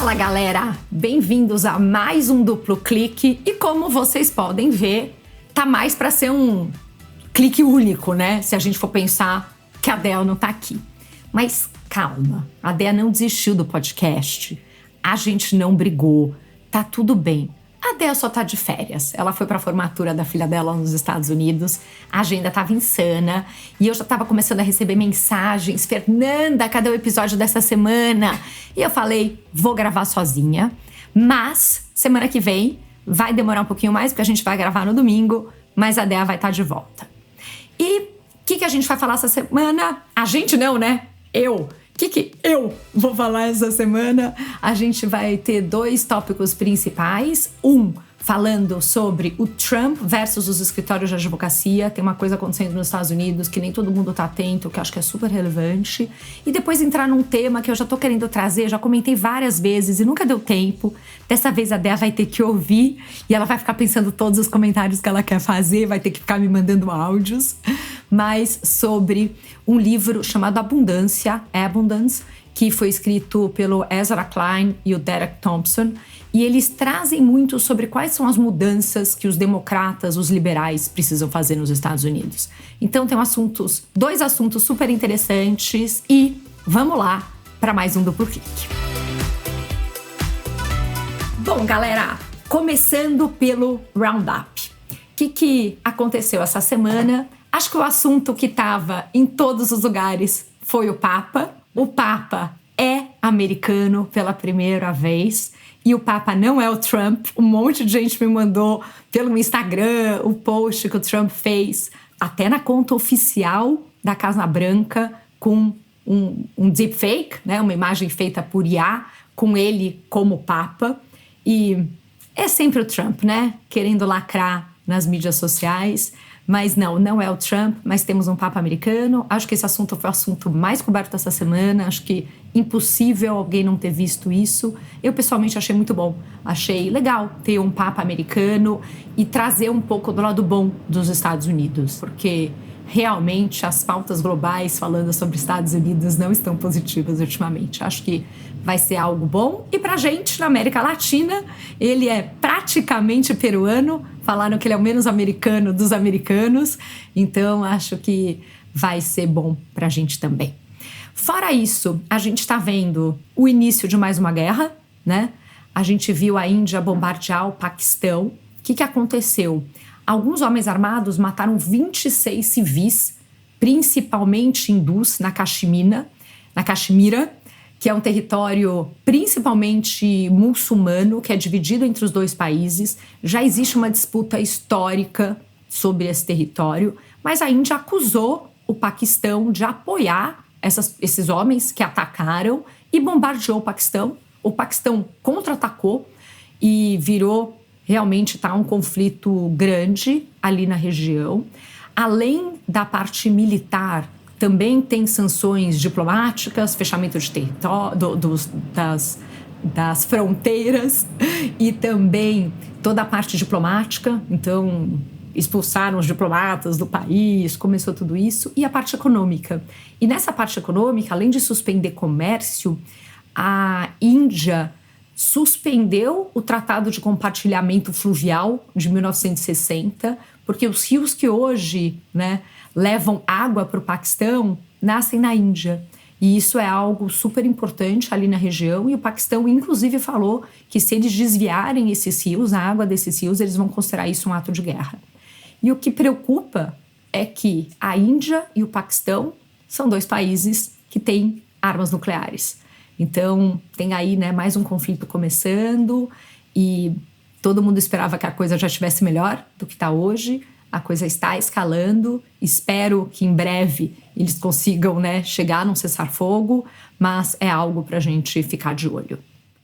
Fala galera, bem-vindos a mais um Duplo Clique e como vocês podem ver, tá mais para ser um clique único, né? Se a gente for pensar que a Dea não tá aqui. Mas calma, a Dea não desistiu do podcast, a gente não brigou, tá tudo bem. A Dea só tá de férias, ela foi pra formatura da filha dela nos Estados Unidos, a agenda tava insana e eu já tava começando a receber mensagens: Fernanda, cadê o episódio dessa semana? E eu falei, vou gravar sozinha, mas semana que vem vai demorar um pouquinho mais porque a gente vai gravar no domingo, mas a Dea vai estar de volta. E o que a gente vai falar essa semana? A gente não, né? Eu. O que eu vou falar essa semana? A gente vai ter dois tópicos principais. Um, falando sobre o Trump versus os escritórios de advocacia. Tem uma coisa acontecendo nos Estados Unidos que nem todo mundo tá atento, que eu acho que é super relevante. E depois entrar num tema que eu já tô querendo trazer, já comentei várias vezes e nunca deu tempo. Dessa vez a Dea vai ter que ouvir e ela vai ficar pensando todos os comentários que ela quer fazer, vai ter que ficar me mandando áudios. Mas sobre um livro chamado Abundance, que foi escrito pelo Ezra Klein e o Derek Thompson, e eles trazem muito sobre quais são as mudanças que os democratas, os liberais, precisam fazer nos Estados Unidos. Então tem dois assuntos super interessantes e vamos lá para mais um Duplo Clique. Bom, galera, começando pelo Roundup. O que aconteceu essa semana? Acho que o assunto que estava em todos os lugares foi o Papa. O Papa é americano pela primeira vez e o Papa não é o Trump. Um monte de gente me mandou pelo Instagram o post que o Trump fez, até na conta oficial da Casa Branca, com um deepfake, né? Uma imagem feita por IA, com ele como Papa. E é sempre o Trump, né? Querendo lacrar nas mídias sociais. Mas não é o Trump, mas temos um Papa americano. Acho que esse assunto foi o assunto mais coberto essa semana. Acho que impossível alguém não ter visto isso. Eu, pessoalmente, achei muito bom. Achei legal ter um Papa americano e trazer um pouco do lado bom dos Estados Unidos. Porque, realmente, as pautas globais falando sobre Estados Unidos não estão positivas ultimamente. Acho que vai ser algo bom. E pra gente, na América Latina, ele é praticamente peruano. Falaram que ele é o menos americano dos americanos. Então, acho que vai ser bom pra gente também. Fora isso, a gente tá vendo o início de mais uma guerra, né? A gente viu a Índia bombardear o Paquistão. O que aconteceu? Alguns homens armados mataram 26 civis, principalmente hindus, na Caxemira, que é um território principalmente muçulmano, que é dividido entre os dois países. Já existe uma disputa histórica sobre esse território, mas a Índia acusou o Paquistão de apoiar esses homens que atacaram e bombardeou o Paquistão. O Paquistão contra-atacou e virou realmente um conflito grande ali na região. Além da parte militar, também tem sanções diplomáticas, fechamento de território, das fronteiras e também toda a parte diplomática. Então, expulsaram os diplomatas do país, começou tudo isso. E a parte econômica. E nessa parte econômica, além de suspender comércio, a Índia suspendeu o Tratado de Compartilhamento Fluvial de 1960, porque os rios que hoje, né, levam água para o Paquistão nascem na Índia. E isso é algo super importante ali na região. E o Paquistão, inclusive, falou que se eles desviarem esses rios, a água desses rios, eles vão considerar isso um ato de guerra. E o que preocupa é que a Índia e o Paquistão são dois países que têm armas nucleares. Então, tem aí, né, mais um conflito começando e todo mundo esperava que a coisa já estivesse melhor do que está hoje. A coisa está escalando. Espero que em breve eles consigam, né, chegar num cessar-fogo, mas é algo para a gente ficar de olho.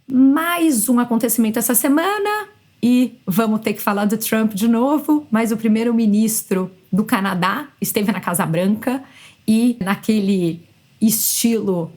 Mais um acontecimento essa semana e vamos ter que falar do Trump de novo, mas o primeiro-ministro do Canadá esteve na Casa Branca e naquele estilo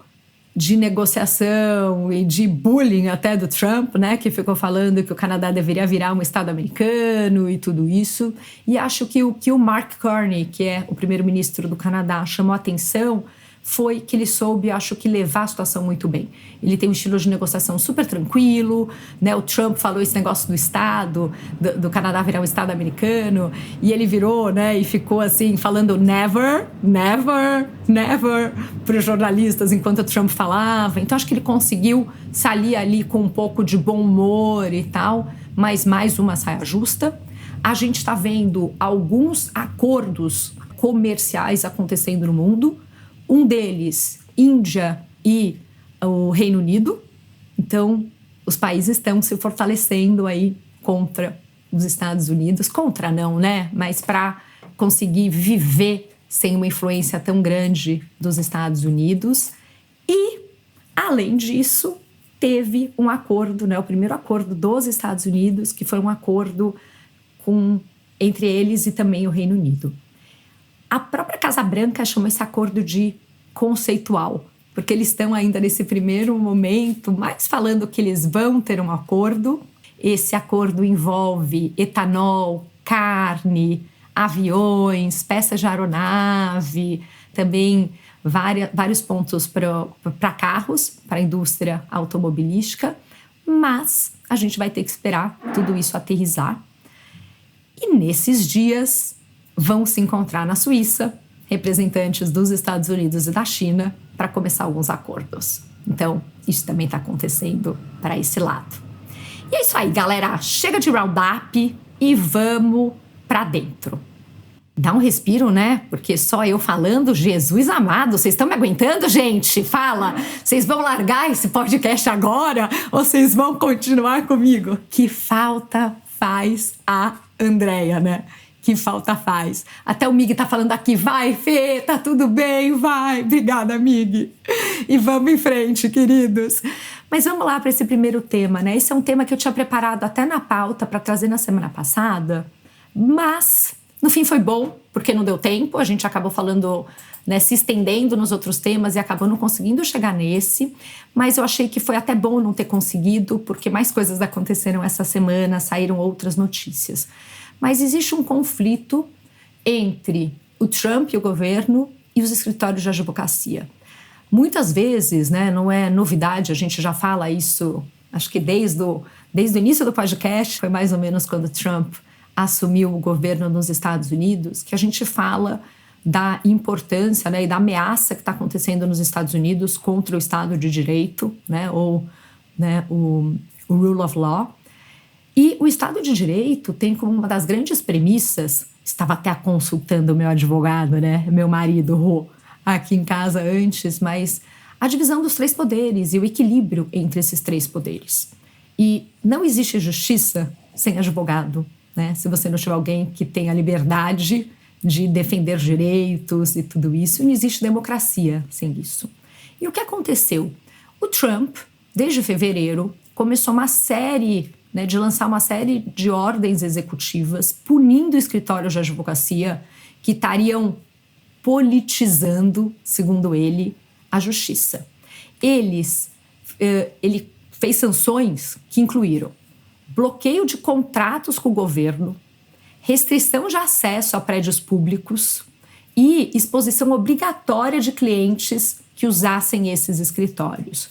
de negociação e de bullying até do Trump, né, que ficou falando que o Canadá deveria virar um estado americano e tudo isso. E acho que o Mark Carney, que é o primeiro-ministro do Canadá, chamou a atenção foi que ele soube, acho que, levar a situação muito bem. Ele tem um estilo de negociação super tranquilo, né? O Trump falou esse negócio do Estado, do Canadá virar um Estado americano, e ele virou, né? E ficou assim, falando never, never, never para os jornalistas enquanto o Trump falava. Então, acho que ele conseguiu sair ali com um pouco de bom humor e tal, mas mais uma saia justa. A gente está vendo alguns acordos comerciais acontecendo no mundo. Um deles, Índia e o Reino Unido. Então, os países estão se fortalecendo aí contra os Estados Unidos. Contra não, né? Mas para conseguir viver sem uma influência tão grande dos Estados Unidos. E, além disso, teve um acordo, né? O primeiro acordo dos Estados Unidos, que foi um acordo entre eles e também o Reino Unido. A própria Casa Branca chama esse acordo de conceitual, porque eles estão ainda nesse primeiro momento, mais falando que eles vão ter um acordo. Esse acordo envolve etanol, carne, aviões, peças de aeronave, também vários pontos para carros, para a indústria automobilística, mas a gente vai ter que esperar tudo isso aterrissar. E nesses dias vão se encontrar na Suíça representantes dos Estados Unidos e da China para começar alguns acordos. Então, isso também está acontecendo para esse lado. E é isso aí, galera. Chega de roundup e vamos para dentro. Dá um respiro, né? Porque só eu falando, Jesus amado, vocês estão me aguentando, gente? Fala, vocês vão largar esse podcast agora ou vocês vão continuar comigo? Que falta faz a Andréia, né? Que falta faz. Até o Mig tá falando aqui, vai, Fê, tá tudo bem, vai. Obrigada, Mig. E vamos em frente, queridos. Mas vamos lá para esse primeiro tema, né? Esse é um tema que eu tinha preparado até na pauta para trazer na semana passada, mas no fim foi bom, porque não deu tempo, a gente acabou falando, né, se estendendo nos outros temas e acabou não conseguindo chegar nesse, mas eu achei que foi até bom não ter conseguido, porque mais coisas aconteceram essa semana, saíram outras notícias. Mas existe um conflito entre o Trump e o governo e os escritórios de advocacia. Muitas vezes, né, não é novidade, a gente já fala isso, acho que desde o início do podcast, foi mais ou menos quando Trump assumiu o governo nos Estados Unidos, que a gente fala da importância, né, e da ameaça que está acontecendo nos Estados Unidos contra o Estado de Direito, né, ou, né, o Rule of Law. E o Estado de Direito tem como uma das grandes premissas, estava até consultando o meu advogado, né, meu marido, Rô, aqui em casa antes, mas a divisão dos três poderes e o equilíbrio entre esses três poderes. E não existe justiça sem advogado, né? Se você não tiver alguém que tenha liberdade de defender direitos e tudo isso, não existe democracia sem isso. E o que aconteceu? O Trump, desde fevereiro, começou uma série, né, de lançar uma série de ordens executivas punindo escritórios de advocacia que estariam politizando, segundo ele, a justiça. Ele fez sanções que incluíram bloqueio de contratos com o governo, restrição de acesso a prédios públicos e exposição obrigatória de clientes que usassem esses escritórios.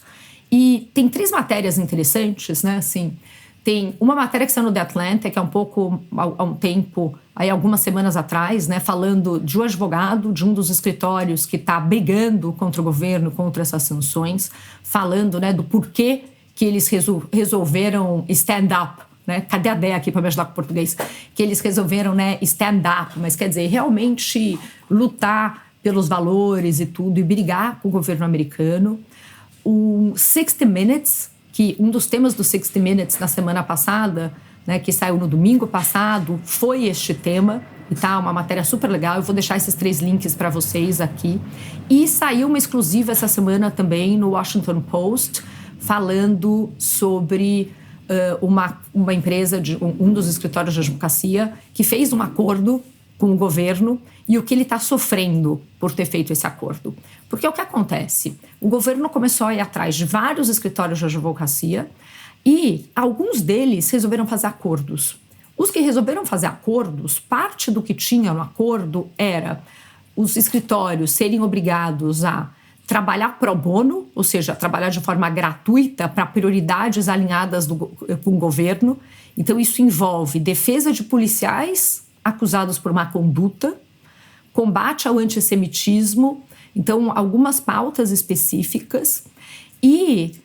E tem 3 matérias interessantes, né? Assim, tem uma matéria que saiu no The Atlantic, que é um pouco há um tempo, aí algumas semanas atrás, né, falando de um advogado de um dos escritórios que está brigando contra o governo, contra essas sanções, falando, né, do porquê que eles resolveram stand up, né? Cadê a Dé aqui para me ajudar com o português? Que eles resolveram, né, stand up, mas quer dizer, realmente lutar pelos valores e tudo, e brigar com o governo americano. O 60 Minutes, que um dos temas do 60 Minutes na semana passada, né, que saiu no domingo passado, foi este tema, e tá uma matéria super legal. Eu vou deixar esses 3 links para vocês aqui. E saiu uma exclusiva essa semana também no Washington Post, falando sobre uma empresa, um dos escritórios de advocacia, que fez um acordo com o governo e o que ele está sofrendo por ter feito esse acordo. Porque o que acontece? O governo começou a ir atrás de vários escritórios de advocacia e alguns deles resolveram fazer acordos. Os que resolveram fazer acordos, parte do que tinha no acordo era os escritórios serem obrigados a trabalhar pro bono, ou seja, trabalhar de forma gratuita para prioridades alinhadas com o governo. Então, isso envolve defesa de policiais acusados por má conduta, combate ao antissemitismo, então, algumas pautas específicas. E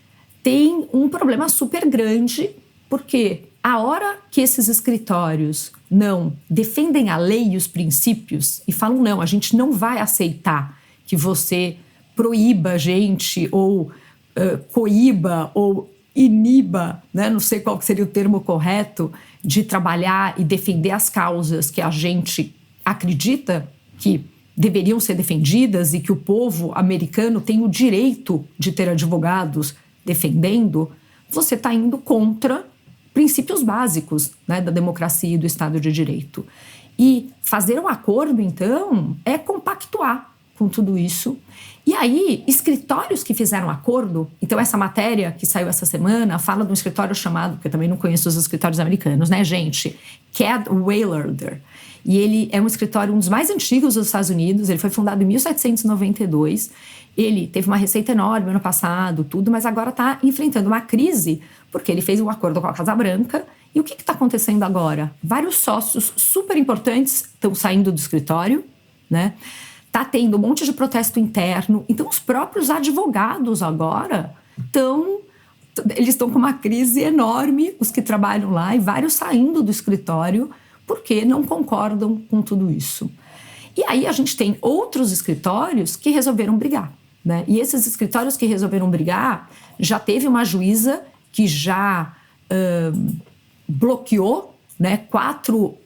tem um problema super grande, porque a hora que esses escritórios não defendem a lei e os princípios e falam, não, a gente não vai aceitar que você proíba a gente ou coíba ou iniba, né? Não sei qual seria o termo correto, de trabalhar e defender as causas que a gente acredita que deveriam ser defendidas e que o povo americano tem o direito de ter advogados defendendo, você está indo contra princípios básicos, né, da democracia e do Estado de Direito. E fazer um acordo, então, é compactuar com tudo isso. E aí, escritórios que fizeram acordo... Então, essa matéria que saiu essa semana fala de um escritório chamado... Porque eu também não conheço os escritórios americanos, né, gente? Cadwalader. E ele é um escritório, um dos mais antigos dos Estados Unidos. Ele foi fundado em 1792. Ele teve uma receita enorme ano passado, tudo, mas agora está enfrentando uma crise porque ele fez um acordo com a Casa Branca. E o que está acontecendo agora? Vários sócios super importantes estão saindo do escritório, né? Está tendo um monte de protesto interno. Então, os próprios advogados agora eles estão com uma crise enorme, os que trabalham lá, e vários saindo do escritório porque não concordam com tudo isso. E aí a gente tem outros escritórios que resolveram brigar, né? E esses escritórios que resolveram brigar, já teve uma juíza que já bloqueou, né, quatro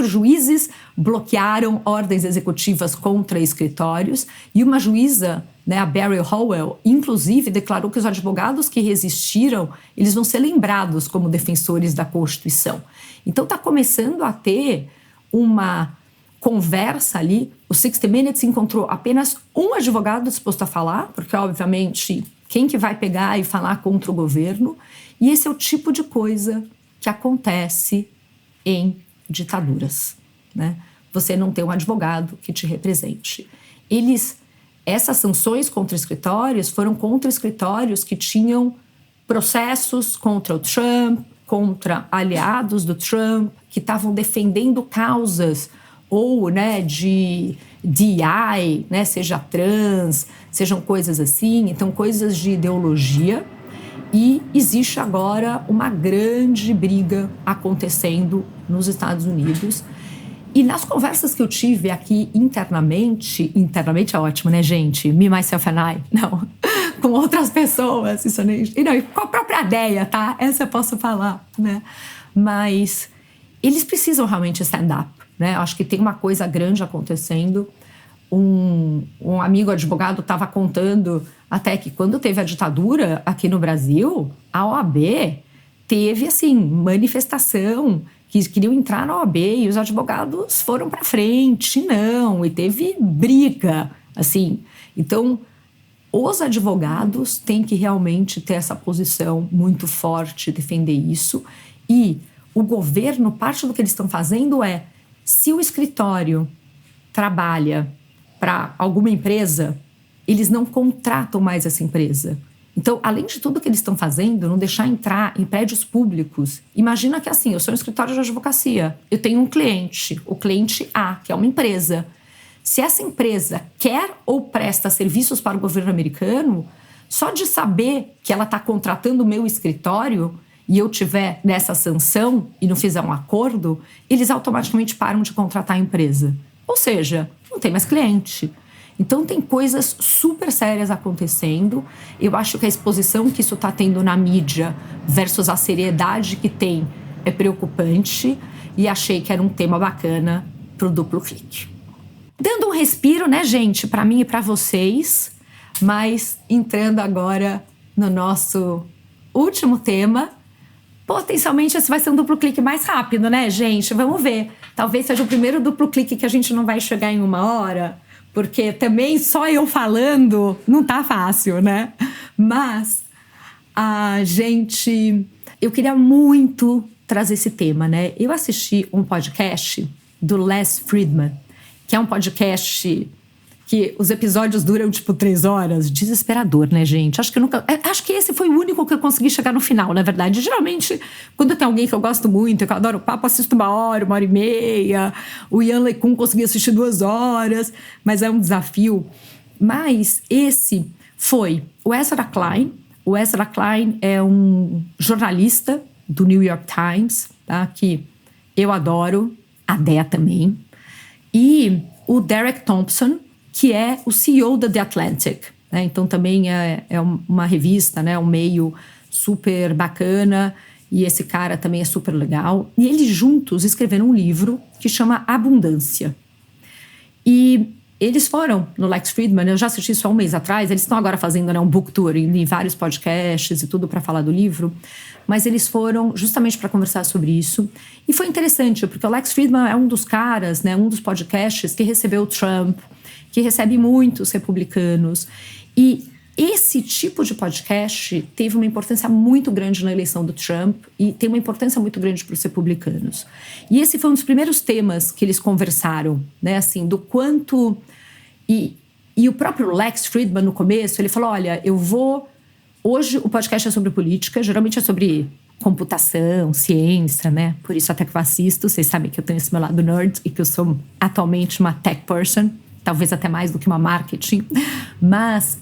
juízes bloquearam ordens executivas contra escritórios, e uma juíza, né, a Barry Howell, inclusive declarou que os advogados que resistiram, eles vão ser lembrados como defensores da Constituição. Então está começando a ter uma conversa ali. O 60 Minutes encontrou apenas um advogado disposto a falar, porque obviamente quem que vai pegar e falar contra o governo? E esse é o tipo de coisa que acontece em ditaduras, né? Você não tem um advogado que te represente. Essas sanções contra escritórios foram contra escritórios que tinham processos contra o Trump, contra aliados do Trump, que estavam defendendo causas ou, né, de DI, né, seja trans, sejam coisas assim, então coisas de ideologia. E existe agora uma grande briga acontecendo nos Estados Unidos. E nas conversas que eu tive aqui internamente é ótimo, né, gente? Me, myself and I. Não, com outras pessoas. Isso nem... E não, com a própria ideia, tá? Essa eu posso falar, né? Mas eles precisam realmente stand up, né? Eu acho que tem uma coisa grande acontecendo. Um amigo advogado estava contando até que quando teve a ditadura aqui no Brasil, a OAB teve, assim, manifestação que queriam entrar na OAB e os advogados foram para frente, não, e teve briga, assim. Então, os advogados têm que realmente ter essa posição muito forte, defender isso. E o governo, parte do que eles estão fazendo é, se o escritório trabalha para alguma empresa, eles não contratam mais essa empresa. Então, além de tudo que eles estão fazendo, não deixar entrar em prédios públicos. Imagina que assim, eu sou um escritório de advocacia, eu tenho um cliente, o cliente A, que é uma empresa. Se essa empresa quer ou presta serviços para o governo americano, só de saber que ela está contratando o meu escritório e eu tiver nessa sanção e não fizer um acordo, eles automaticamente param de contratar a empresa. Ou seja, não tem mais cliente. Então, tem coisas super sérias acontecendo. Eu acho que a exposição que isso está tendo na mídia versus a seriedade que tem é preocupante. E achei que era um tema bacana para o Duplo Clique. Dando um respiro, né, gente, para mim e para vocês. Mas entrando agora no nosso último tema. Potencialmente esse vai ser um duplo clique mais rápido, né, gente? Vamos ver. Talvez seja o primeiro duplo clique que a gente não vai chegar em 1 hora, porque também só eu falando não tá fácil, né? Mas eu queria muito trazer esse tema, né? Eu assisti um podcast do Les Friedman, que é um podcast que os episódios duram, 3 horas. Desesperador, né, gente? Acho que esse foi o único que eu consegui chegar no final, na verdade. Geralmente, quando tem alguém que eu gosto muito, que eu adoro o papo, assisto 1 hora e meia. O Ian LeCun consegui assistir 2 horas, mas é um desafio. Mas esse foi o Ezra Klein. O Ezra Klein é um jornalista do New York Times, tá? Que eu adoro, a Dea também. E o Derek Thompson, que é o CEO da The Atlantic, né? Então também é uma revista, né? Um meio super bacana, e esse cara também é super legal. E eles juntos escreveram um livro que chama Abundância. E eles foram no Lex Fridman, eu já assisti isso há um mês atrás, eles estão agora fazendo, né, um book tour em vários podcasts e tudo para falar do livro, mas eles foram justamente para conversar sobre isso. E foi interessante, porque o Lex Fridman é um dos caras, né, um dos podcasts que recebeu o Trump, que recebe muitos republicanos. E esse tipo de podcast teve uma importância muito grande na eleição do Trump e tem uma importância muito grande para os republicanos. E esse foi um dos primeiros temas que eles conversaram, né, assim, do quanto... E o próprio Lex Fridman, no começo, ele falou, olha, hoje o podcast é sobre política, geralmente é sobre computação, ciência, né? Por isso até que eu assisto, vocês sabem que eu tenho esse meu lado nerd e que eu sou atualmente uma tech person, talvez até mais do que uma marketing, mas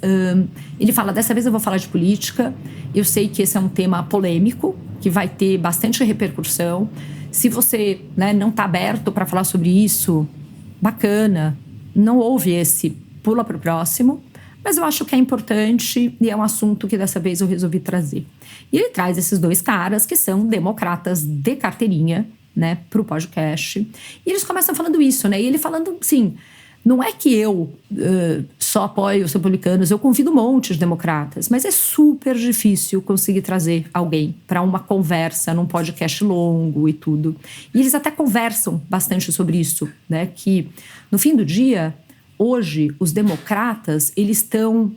ele fala, dessa vez eu vou falar de política, eu sei que esse é um tema polêmico, que vai ter bastante repercussão, se você, né, não está aberto para falar sobre isso, bacana, não ouve esse, pula para o próximo, mas eu acho que é importante e é um assunto que dessa vez eu resolvi trazer. E ele traz esses 2 caras que são democratas de carteirinha, né, para o podcast, e eles começam falando isso, né, e ele falando, assim, não é que eu só apoio os republicanos, eu convido um monte de democratas, mas é super difícil conseguir trazer alguém para uma conversa num podcast longo e tudo. E eles até conversam bastante sobre isso, né? Que no fim do dia, hoje, os democratas, eles estão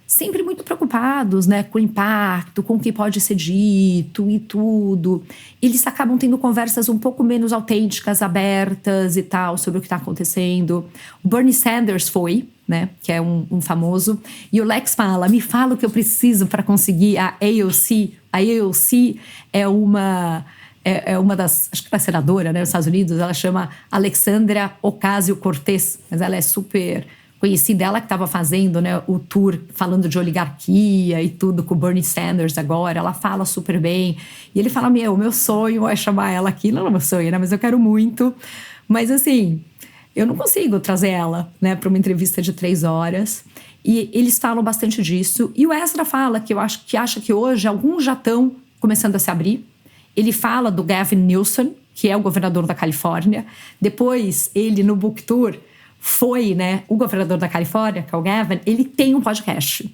sempre muito preocupados, né, com o impacto, com o que pode ser dito e tudo. Eles acabam tendo conversas um pouco menos autênticas, abertas e tal, sobre o que está acontecendo. O Bernie Sanders foi, né, que é um famoso, e o Lex fala, me fala o que eu preciso para conseguir a AOC. A AOC é uma das, acho que é senadora, né, nos Estados Unidos, ela chama Alexandria Ocasio-Cortez, mas ela é super conhecida, ela que estava fazendo, né, o tour falando de oligarquia e tudo com o Bernie Sanders agora, ela fala super bem, e ele fala, meu sonho é chamar ela aqui, não é meu sonho, né, mas eu quero muito, mas assim, eu não consigo trazer ela, né, para uma entrevista de 3 horas, e eles falam bastante disso, e o Ezra fala que acha que hoje alguns já estão começando a se abrir. Ele fala do Gavin Newsom, que é o governador da Califórnia, depois ele no book tour foi, né, o governador da Califórnia, que é o Gavin, ele tem um podcast.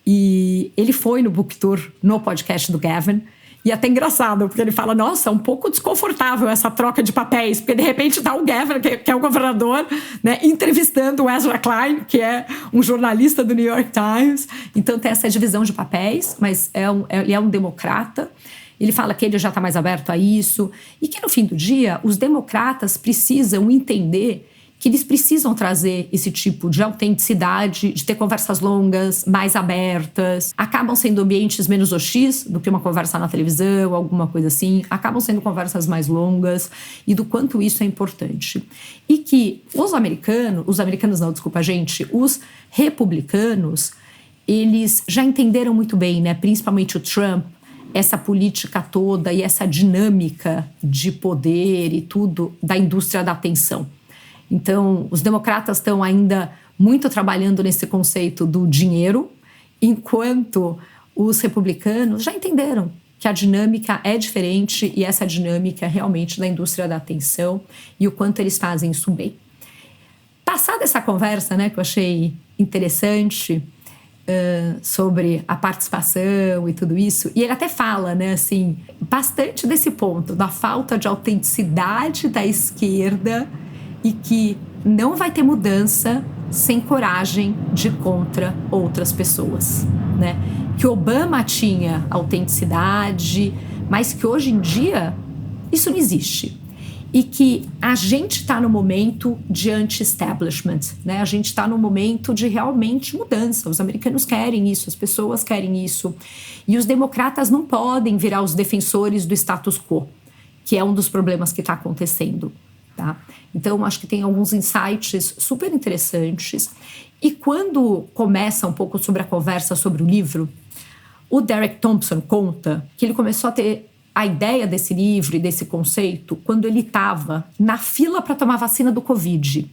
E ele foi no book tour, no podcast do Gavin, e é até engraçado, porque ele fala, nossa, é um pouco desconfortável essa troca de papéis, porque de repente tá o Gavin, que é o governador, né, entrevistando o Ezra Klein, que é um jornalista do New York Times. Então tem essa divisão de papéis, mas ele é um democrata. Ele fala que ele já está mais aberto a isso, e que no fim do dia, os democratas precisam entender que eles precisam trazer esse tipo de autenticidade, de ter conversas longas, mais abertas. Acabam sendo ambientes menos hostis do que uma conversa na televisão, alguma coisa assim. Acabam sendo conversas mais longas e do quanto isso é importante. E que os republicanos, eles já entenderam muito bem, né? Principalmente o Trump, essa política toda e essa dinâmica de poder e tudo da indústria da atenção. Então, os democratas estão ainda muito trabalhando nesse conceito do dinheiro, enquanto os republicanos já entenderam que a dinâmica é diferente e essa dinâmica é realmente da indústria da atenção e o quanto eles fazem isso bem. Passada essa conversa, né, que eu achei interessante, sobre a participação e tudo isso, e ele até fala, né, assim, bastante desse ponto, da falta de autenticidade da esquerda e que não vai ter mudança sem coragem de ir contra outras pessoas, né? Que Obama tinha autenticidade, mas que hoje em dia isso não existe. e que a gente está no momento de anti-establishment, né? A gente está no momento de realmente mudança. Os americanos querem isso, as pessoas querem isso. E os democratas não podem virar os defensores do status quo, que é um dos problemas que está acontecendo. Tá? Então, acho que tem alguns insights super interessantes. E quando começa um pouco sobre a conversa sobre o livro, o Derek Thompson conta que ele começou a ter a ideia desse livro e desse conceito quando ele estava na fila para tomar vacina do Covid.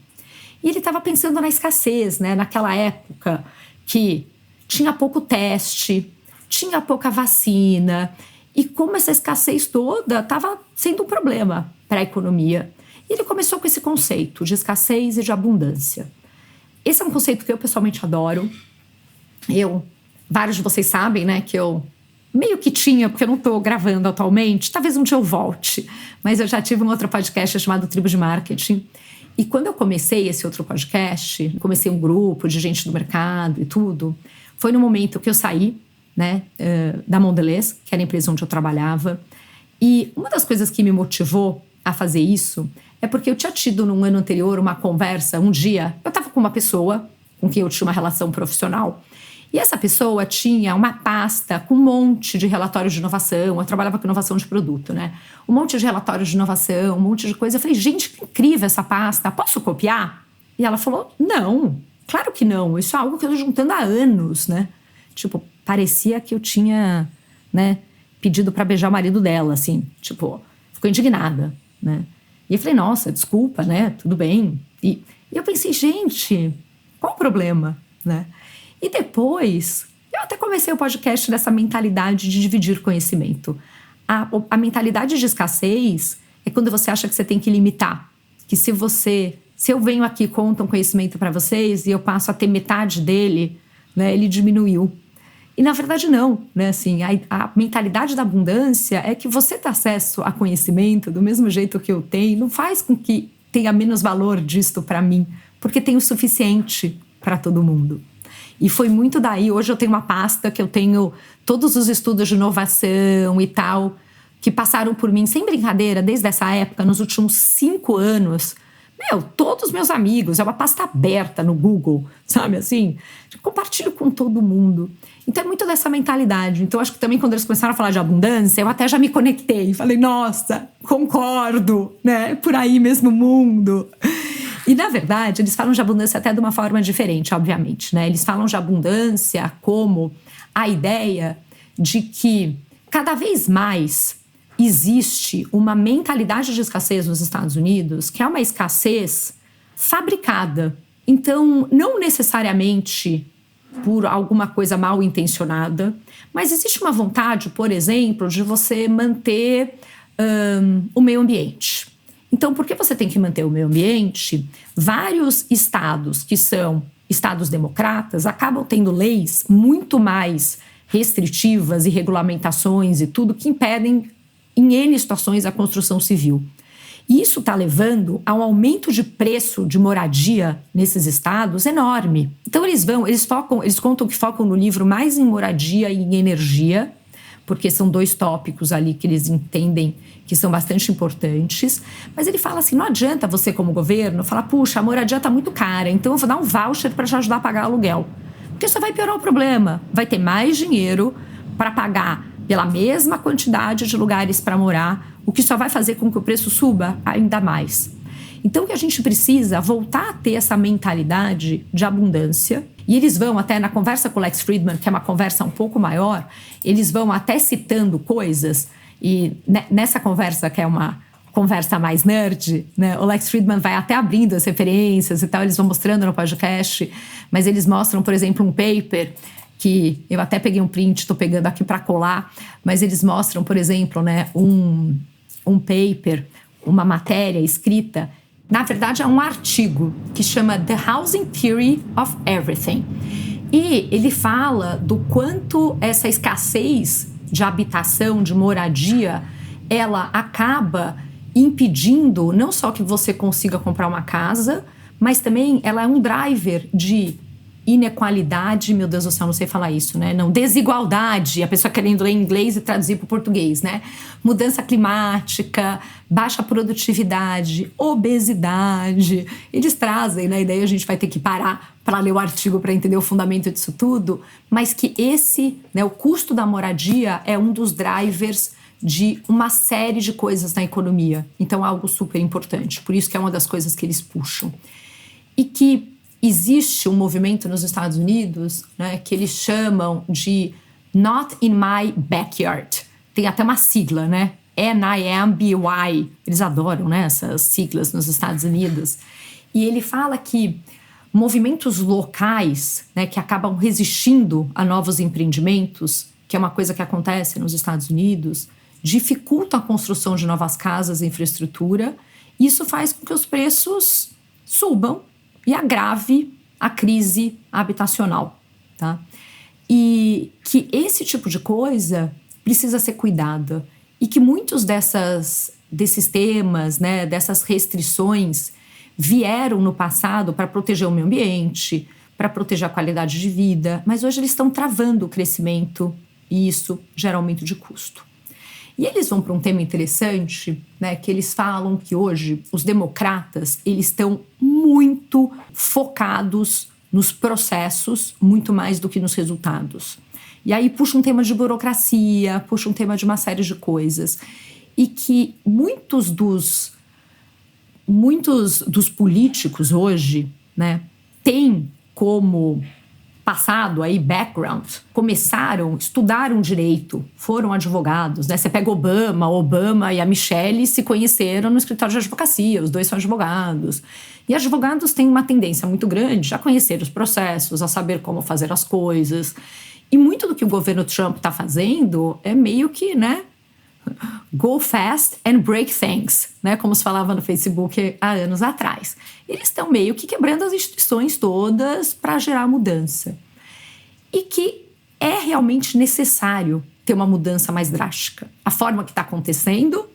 E ele estava pensando na escassez, né? Naquela época que tinha pouco teste, tinha pouca vacina, e como essa escassez toda estava sendo um problema para a economia. E ele começou com esse conceito de escassez e de abundância. Esse é um conceito que eu pessoalmente adoro. Vários de vocês sabem, né, que eu meio que tinha, porque eu não estou gravando atualmente, talvez um dia eu volte, mas eu já tive um outro podcast chamado Tribo de Marketing. E quando eu comecei esse outro podcast, comecei um grupo de gente do mercado e tudo, foi no momento que eu saí, né, da Mondelez, que era a empresa onde eu trabalhava. E uma das coisas que me motivou a fazer isso é porque eu tinha tido no ano anterior uma conversa, um dia, eu estava com uma pessoa com quem eu tinha uma relação profissional, e essa pessoa tinha uma pasta com um monte de relatórios de inovação. Eu trabalhava com inovação de produto, né? Um monte de relatórios de inovação, um monte de coisa. Eu falei, gente, que incrível essa pasta, posso copiar? E ela falou, não, claro que não, isso é algo que eu estou juntando há anos, né? Tipo, parecia que eu tinha, né, pedido para beijar o marido dela, assim, tipo, ficou indignada, né? E eu falei, nossa, desculpa, né, tudo bem. E eu pensei, gente, qual o problema, né? E depois, eu até comecei o podcast dessa mentalidade de dividir conhecimento. A mentalidade de escassez é quando você acha que você tem que limitar. Que se eu venho aqui e conto um conhecimento para vocês e eu passo a ter metade dele, né, ele diminuiu. E na verdade não, né? Assim, a mentalidade da abundância é que você ter acesso a conhecimento do mesmo jeito que eu tenho, não faz com que tenha menos valor disto para mim, porque tem o suficiente para todo mundo. E foi muito daí, hoje eu tenho uma pasta que eu tenho todos os estudos de inovação e tal, que passaram por mim, sem brincadeira, desde essa época, nos últimos 5 anos. Todos os meus amigos, é uma pasta aberta no Google, sabe assim? Eu compartilho com todo mundo. Então é muito dessa mentalidade. Então acho que também quando eles começaram a falar de abundância, eu até já me conectei. Falei, nossa, concordo, né? Por aí mesmo o mundo. E, na verdade, eles falam de abundância até de uma forma diferente, obviamente, né? Eles falam de abundância como a ideia de que cada vez mais existe uma mentalidade de escassez nos Estados Unidos, que é uma escassez fabricada. Então, não necessariamente por alguma coisa mal intencionada, mas existe uma vontade, por exemplo, de você manter o meio ambiente. Então, porque você tem que manter o meio ambiente, vários estados que são estados democratas acabam tendo leis muito mais restritivas e regulamentações e tudo que impedem, em N situações, a construção civil. E isso está levando a um aumento de preço de moradia nesses estados enorme. Então, eles contam que focam no livro mais em moradia e em energia, porque são 2 tópicos ali que eles entendem que são bastante importantes. Mas ele fala assim, não adianta você como governo falar, puxa, a moradia está muito cara, então eu vou dar um voucher para te ajudar a pagar aluguel. Porque isso vai piorar o problema. Vai ter mais dinheiro para pagar pela mesma quantidade de lugares para morar, o que só vai fazer com que o preço suba ainda mais. Então, o que a gente precisa voltar a ter essa mentalidade de abundância. E eles vão até, na conversa com o Lex Fridman, que é uma conversa um pouco maior, eles vão até citando coisas. E nessa conversa, que é uma conversa mais nerd, né, o Lex Fridman vai até abrindo as referências e tal, eles vão mostrando no podcast, mas eles mostram, por exemplo, um paper que eu até peguei um print, estou pegando aqui para colar, mas eles mostram, por exemplo, né, um paper, uma matéria escrita. Na verdade, é um artigo que chama The Housing Theory of Everything. E ele fala do quanto essa escassez de habitação, de moradia, ela acaba impedindo não só que você consiga comprar uma casa, mas também ela é um driver de inequalidade, meu Deus do céu, não sei falar isso, né? Não, desigualdade, a pessoa querendo ler em inglês e traduzir para o português, né? Mudança climática, baixa produtividade, obesidade. Eles trazem, né? E daí a gente vai ter que parar para ler o artigo para entender o fundamento disso tudo, mas que esse, né, o custo da moradia é um dos drivers de uma série de coisas na economia. Então é algo super importante, por isso que é uma das coisas que eles puxam. E que existe um movimento nos Estados Unidos, né, que eles chamam de Not in My Backyard. Tem até uma sigla, né? NIMBY. Eles adoram, né, essas siglas nos Estados Unidos. E ele fala que movimentos locais, né, que acabam resistindo a novos empreendimentos, que é uma coisa que acontece nos Estados Unidos, dificultam a construção de novas casas e infraestrutura. E isso faz com que os preços subam e agrave a crise habitacional, tá? E que esse tipo de coisa precisa ser cuidada e que muitos desses temas, né, dessas restrições vieram no passado para proteger o meio ambiente, para proteger a qualidade de vida, mas hoje eles estão travando o crescimento e isso gera aumento de custo. E eles vão para um tema interessante, né, que eles falam que hoje os democratas eles estão muito focados nos processos, muito mais do que nos resultados. E aí puxa um tema de burocracia, puxa um tema de uma série de coisas. E que muitos dos políticos hoje, né, têm como passado aí, background, estudaram direito, foram advogados, né? Você pega Obama e a Michelle se conheceram no escritório de advocacia, os dois são advogados. E advogados têm uma tendência muito grande a conhecer os processos, a saber como fazer as coisas. E muito do que o governo Trump está fazendo é meio que, né, go fast and break things, né? Como se falava no Facebook há anos atrás. Eles estão meio que quebrando as instituições todas para gerar mudança. E que é realmente necessário ter uma mudança mais drástica. A forma que está acontecendo,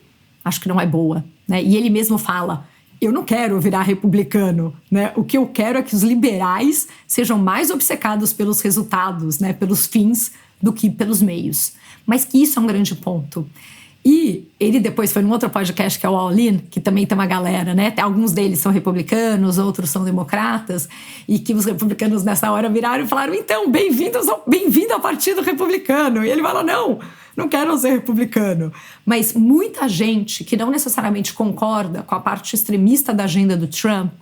acho que não é boa, né? E ele mesmo fala, eu não quero virar republicano, né? O que eu quero é que os liberais sejam mais obcecados pelos resultados, né? Pelos fins, do que pelos meios. Mas que isso é um grande ponto. E ele depois foi num outro podcast que é o All In, que também tem uma galera, né? Alguns deles são republicanos, outros são democratas, e que os republicanos nessa hora viraram e falaram, então, bem-vindo ao Partido Republicano. E ele falou, não quero ser republicano. Mas muita gente que não necessariamente concorda com a parte extremista da agenda do Trump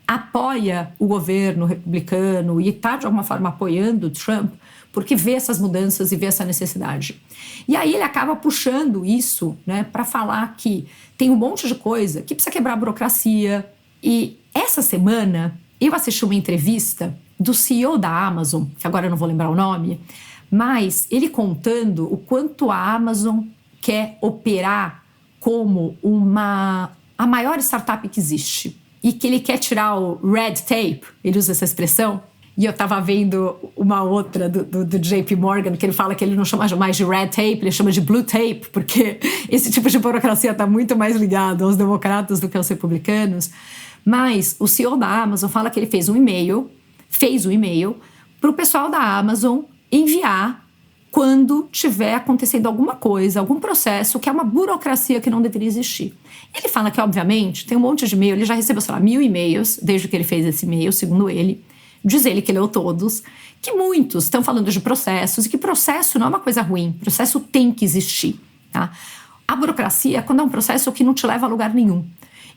apoia o governo republicano e está, de alguma forma, apoiando o Trump porque vê essas mudanças e vê essa necessidade. E aí ele acaba puxando isso, né, para falar que tem um monte de coisa que precisa quebrar a burocracia. E essa semana eu assisti uma entrevista do CEO da Amazon, que agora eu não vou lembrar o nome, mas ele contando o quanto a Amazon quer operar como a maior startup que existe. E que ele quer tirar o red tape, ele usa essa expressão. E eu estava vendo uma outra do JP Morgan, que ele fala que ele não chama mais de red tape, ele chama de blue tape, porque esse tipo de burocracia está muito mais ligado aos democratas do que aos republicanos. Mas o CEO da Amazon fala que ele fez um e-mail para o pessoal da Amazon enviar quando tiver acontecendo alguma coisa, algum processo que é uma burocracia que não deveria existir. Ele fala que, obviamente, tem um monte de e-mail, ele já recebeu, 1.000 e-mails desde que ele fez esse e-mail, segundo ele. Diz ele que leu todos, que muitos estão falando de processos e que processo não é uma coisa ruim, processo tem que existir, tá? A burocracia é quando é um processo que não te leva a lugar nenhum.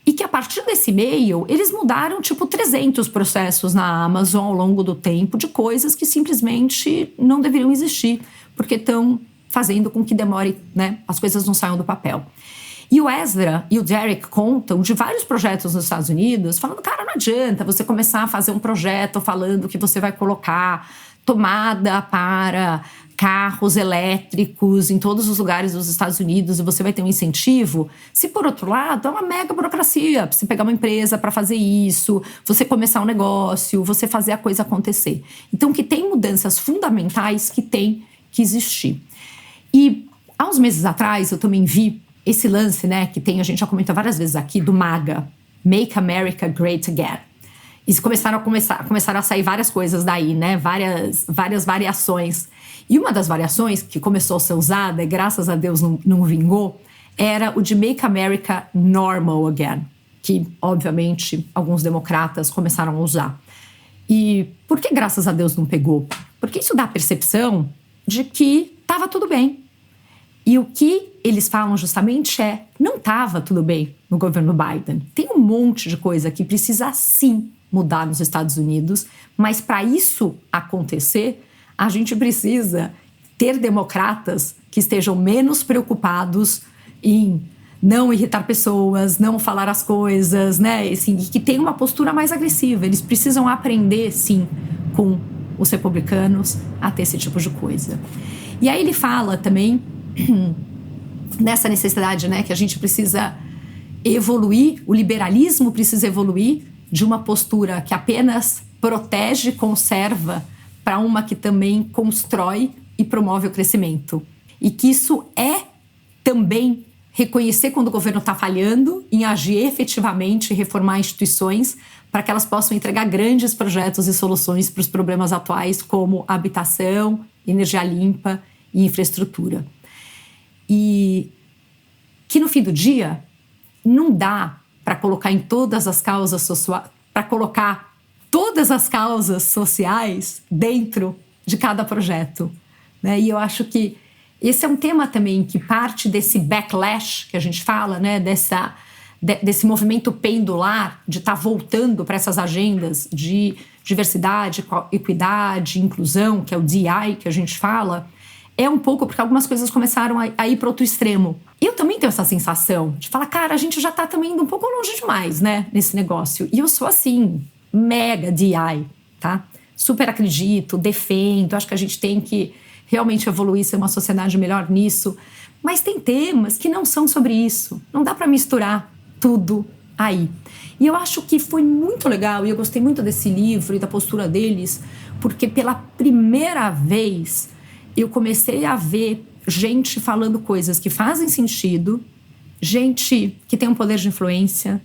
E que a partir desse e-mail, eles mudaram 300 processos na Amazon ao longo do tempo de coisas que simplesmente não deveriam existir, porque estão fazendo com que demore, né, as coisas não saiam do papel. E o Ezra e o Derek contam de vários projetos nos Estados Unidos, falando, cara, não adianta você começar a fazer um projeto falando que você vai colocar tomada para carros elétricos em todos os lugares dos Estados Unidos e você vai ter um incentivo, se por outro lado é uma mega burocracia, você pegar uma empresa para fazer isso, você começar um negócio, você fazer a coisa acontecer. Então que tem mudanças fundamentais que tem que existir. E há uns meses atrás eu também vi esse lance, né, que tem, a gente já comentou várias vezes aqui, do MAGA, Make America Great Again. E começaram a sair várias coisas daí, né? Várias variações. E uma das variações que começou a ser usada, e graças a Deus não vingou, era o de Make America Normal Again, que, obviamente, alguns democratas começaram a usar. E por que, graças a Deus, não pegou? Porque isso dá a percepção de que estava tudo bem. E o que eles falam justamente não estava tudo bem no governo Biden. Tem um monte de coisa que precisa, sim, mudar nos Estados Unidos, mas para isso acontecer, a gente precisa ter democratas que estejam menos preocupados em não irritar pessoas, não falar as coisas, né? Assim, que tem uma postura mais agressiva. Eles precisam aprender, sim, com os republicanos a ter esse tipo de coisa. E aí ele fala também nessa necessidade, né, que a gente precisa evoluir, o liberalismo precisa evoluir de uma postura que apenas protege e conserva para uma que também constrói e promove o crescimento. E que isso é também reconhecer quando o governo está falhando em agir efetivamente e reformar instituições para que elas possam entregar grandes projetos e soluções para os problemas atuais como habitação, energia limpa e infraestrutura. E que no fim do dia não dá para colocar em todas as causas sociais, para colocar todas as causas sociais dentro de cada projeto, né? E eu acho que esse é um tema também que parte desse backlash que a gente fala, né? Desse movimento pendular de estar voltando para essas agendas de diversidade, equidade, inclusão, que é o DEI que a gente fala, é um pouco porque algumas coisas começaram a ir para outro extremo. Eu também tenho essa sensação de falar, cara, a gente já está também indo um pouco longe demais, né, nesse negócio. E eu sou assim, mega DEI, tá? Super acredito, defendo, acho que a gente tem que realmente evoluir, ser uma sociedade melhor nisso. Mas tem temas que não são sobre isso. Não dá para misturar tudo aí. E eu acho que foi muito legal, e eu gostei muito desse livro e da postura deles, porque pela primeira vez eu comecei a ver gente falando coisas que fazem sentido, gente que tem um poder de influência,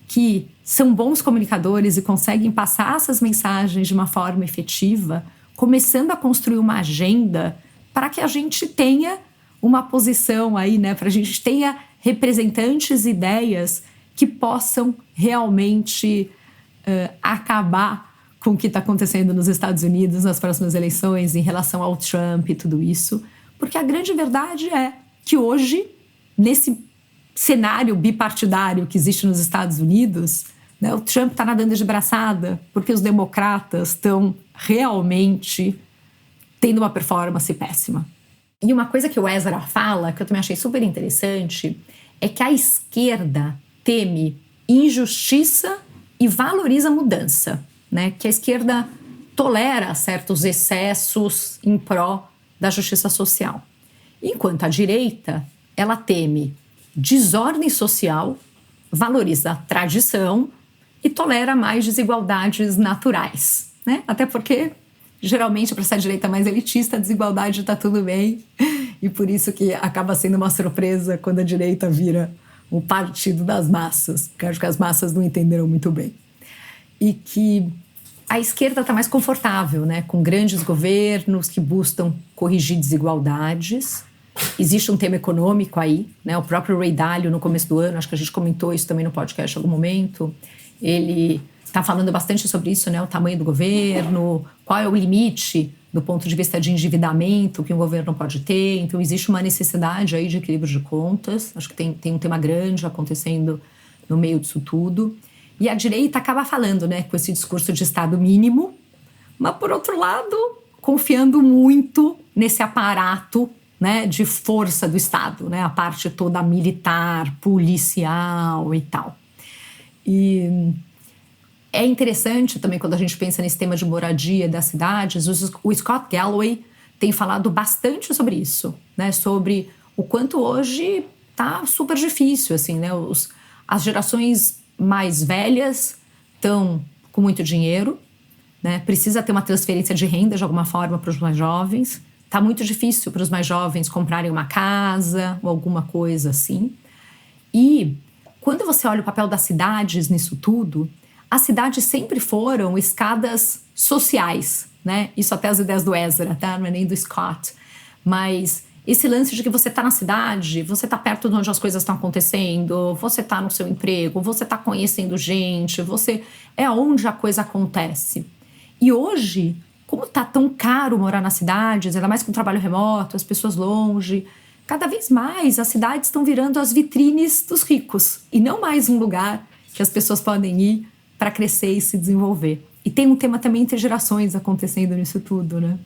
que são bons comunicadores e conseguem passar essas mensagens de uma forma efetiva, começando a construir uma agenda para que a gente tenha uma posição aí, né? Para a gente tenha representantes e ideias que possam realmente acabar com o que está acontecendo nos Estados Unidos nas próximas eleições em relação ao Trump e tudo isso. Porque a grande verdade é que hoje, nesse cenário bipartidário que existe nos Estados Unidos, né, o Trump está nadando de braçada porque os democratas estão realmente tendo uma performance péssima. E uma coisa que o Ezra fala, que eu também achei super interessante, é que a esquerda teme injustiça e valoriza mudança, né? Que a esquerda tolera certos excessos em pró da justiça social. Enquanto a direita, ela teme desordem social, valoriza a tradição e tolera mais desigualdades naturais, né? Até porque, geralmente, para essa direita mais elitista, a desigualdade está tudo bem. E por isso que acaba sendo uma surpresa quando a direita vira o partido das massas, porque acho que as massas não entenderam muito bem. E que a esquerda está mais confortável, né, com grandes governos que buscam corrigir desigualdades. Existe um tema econômico aí, né? O próprio Ray Dalio, no começo do ano, acho que a gente comentou isso também no podcast em algum momento, ele está falando bastante sobre isso, né? O tamanho do governo, qual é o limite do ponto de vista de endividamento que um governo pode ter. Então, existe uma necessidade aí de equilíbrio de contas. Acho que tem um tema grande acontecendo no meio disso tudo. E a direita acaba falando, né, com esse discurso de Estado mínimo, mas, por outro lado, confiando muito nesse aparato, né, de força do Estado, né, a parte toda militar, policial e tal. E é interessante também quando a gente pensa nesse tema de moradia das cidades, o Scott Galloway tem falado bastante sobre isso, né, sobre o quanto hoje tá super difícil, assim, né, as gerações mais velhas estão com muito dinheiro, né, precisa ter uma transferência de renda de alguma forma para os mais jovens. Tá muito difícil para os mais jovens comprarem uma casa ou alguma coisa assim. E quando você olha o papel das cidades nisso tudo, as cidades sempre foram escadas sociais, né? Isso até as ideias do Ezra, tá? Não é nem do Scott. Mas esse lance de que você tá na cidade, você tá perto de onde as coisas estão acontecendo, você tá no seu emprego, você tá conhecendo gente, você é onde a coisa acontece. E hoje, como tá tão caro morar nas cidades, ainda mais com trabalho remoto, as pessoas longe, cada vez mais as cidades estão virando as vitrines dos ricos e não mais um lugar que as pessoas podem ir para crescer e se desenvolver. E tem um tema também intergerações acontecendo nisso tudo, né?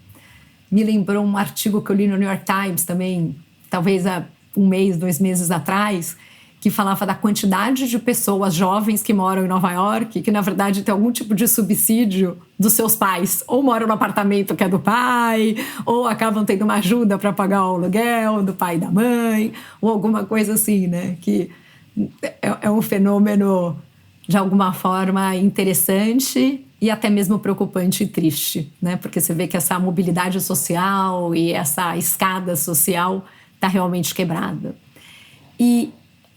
Me lembrou um artigo que eu li no New York Times também, talvez há 1 mês, 2 meses atrás, que falava da quantidade de pessoas jovens que moram em Nova York, que na verdade tem algum tipo de subsídio dos seus pais. Ou moram no apartamento que é do pai, ou acabam tendo uma ajuda para pagar o aluguel do pai e da mãe, ou alguma coisa assim, né? Que é um fenômeno, de alguma forma, interessante e até mesmo preocupante e triste, né? Porque você vê que essa mobilidade social e essa escada social está realmente quebrada. E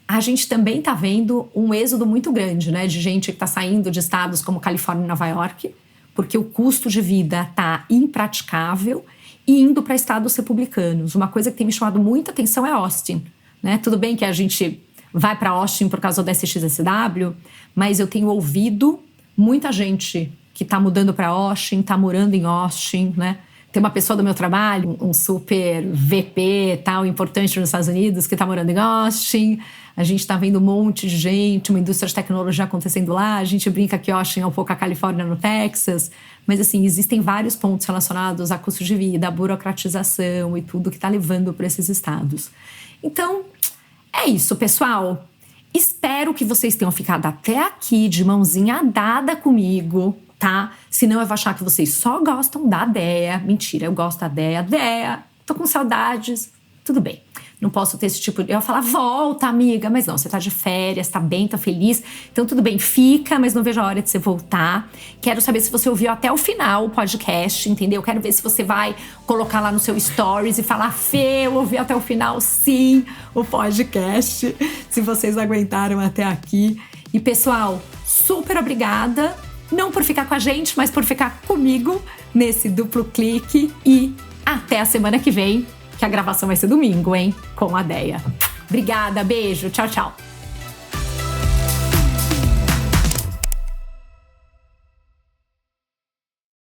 a gente também está vendo um êxodo muito grande, né? De gente que está saindo de estados como Califórnia e Nova York, porque o custo de vida está impraticável, e indo para estados republicanos. Uma coisa que tem me chamado muita atenção é Austin, né? Tudo bem que a gente vai para Austin por causa do SXSW, mas eu tenho ouvido muita gente que está mudando para Austin, está morando em Austin, né? Tem uma pessoa do meu trabalho, um super VP tal, importante nos Estados Unidos, que está morando em Austin. A gente está vendo um monte de gente, uma indústria de tecnologia acontecendo lá. A gente brinca que Austin é um pouco a Califórnia no Texas. Mas, assim, existem vários pontos relacionados a custo de vida, a burocratização e tudo que está levando para esses estados. Então, é isso, pessoal. Espero que vocês tenham ficado até aqui de mãozinha dada comigo, tá? Senão eu vou achar que vocês só gostam da Déia. Mentira, eu gosto da Déia. Déia, tô com saudades. Tudo bem. Não posso ter esse tipo de... Eu ia falar, volta, amiga. Mas não, você tá de férias, tá bem, tá feliz. Então tudo bem, fica, mas não vejo a hora de você voltar. Quero saber se você ouviu até o final o podcast, entendeu? Quero ver se você vai colocar lá no seu stories e falar, Fê, eu ouvi até o final, sim, o podcast. Se vocês aguentaram até aqui. E pessoal, super obrigada. Não por ficar com a gente, mas por ficar comigo nesse duplo clique. E até a semana que vem, que a gravação vai ser domingo, hein? Com a Déia. Obrigada, beijo, tchau, tchau.